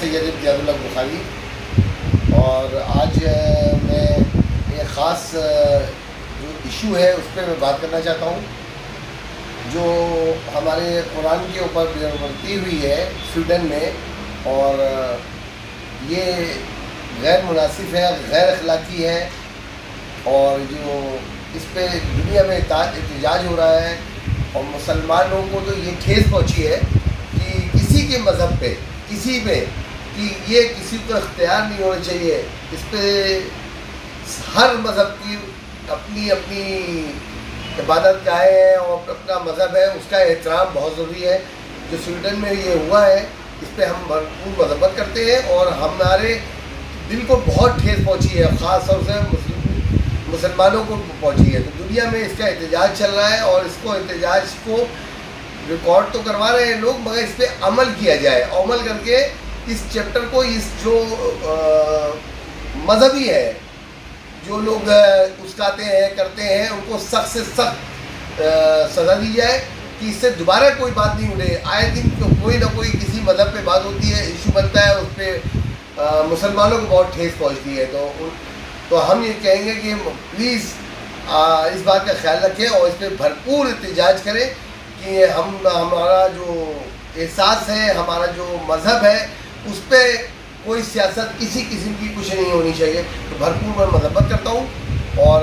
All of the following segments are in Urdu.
سید امتیاز اللہ بخاری، اور آج میں ایک خاص جو ایشو ہے اس پہ میں بات کرنا چاہتا ہوں، جو ہمارے قرآن کے اوپر بنتی ہوئی ہے سویڈن میں، اور یہ غیر مناسب ہے، غیر اخلاقی ہے، اور جو اس پہ دنیا میں احتجاج ہو رہا ہے، اور مسلمانوں کو تو یہ ٹھیس پہنچی ہے کہ کسی کے مذہب پہ کسی پہ کہ یہ کسی کو اختیار نہیں ہونا چاہیے، اس پہ ہر مذہب کی اپنی اپنی عبادت گاہیں ہیں اور اپنا مذہب ہے، اس کا احترام بہت ضروری ہے۔ جو سویڈن میں یہ ہوا ہے اس پہ ہم بھرپور مذمت کرتے ہیں، اور ہمارے دل کو بہت ٹھیس پہنچی ہے، خاص طور سے مسلمانوں کو پہنچی ہے۔ تو دنیا میں اس کا احتجاج چل رہا ہے، اور اس کو احتجاج کو ریکارڈ تو کروا رہے ہیں لوگ، مگر اس پہ عمل کیا جائے، عمل کر کے اس چیپٹر کو، اس جو مذہبی ہے، جو لوگ اسکاتے ہیں کرتے ہیں، ان کو سخت سے سخت سزا دی جائے کہ اس سے دوبارہ کوئی بات نہیں اٹھے۔ آئے دن کوئی نہ کوئی کسی مذہب پہ بات ہوتی ہے، ایشو بنتا ہے، اس پہ مسلمانوں کو بہت ٹھیس پہنچتی ہے۔ تو ہم یہ کہیں گے کہ پلیز اس بات کا خیال رکھیں اور اس پہ بھرپور احتجاج کریں کہ ہمارا جو احساس ہے، ہمارا جو مذہب ہے، اس پہ کوئی سیاست کسی قسم کی کچھ نہیں ہونی چاہیے۔ تو بھرپور میں مذمت کرتا ہوں، اور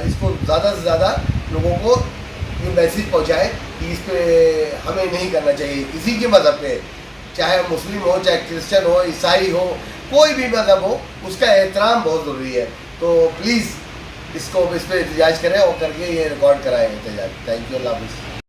اس کو زیادہ سے زیادہ لوگوں کو یہ میسیج پہنچائے کہ اس پہ ہمیں نہیں کرنا چاہیے کسی کے مذہب پہ، چاہے مسلم ہو، چاہے کرسچن ہو، عیسائی ہو، کوئی بھی مذہب ہو، اس کا احترام بہت ضروری ہے۔ تو پلیز اس پہ احتجاج کریں اور کر کے یہ ریکارڈ کرائیں احتجاج۔ تھینک یو، اللہ حافظ۔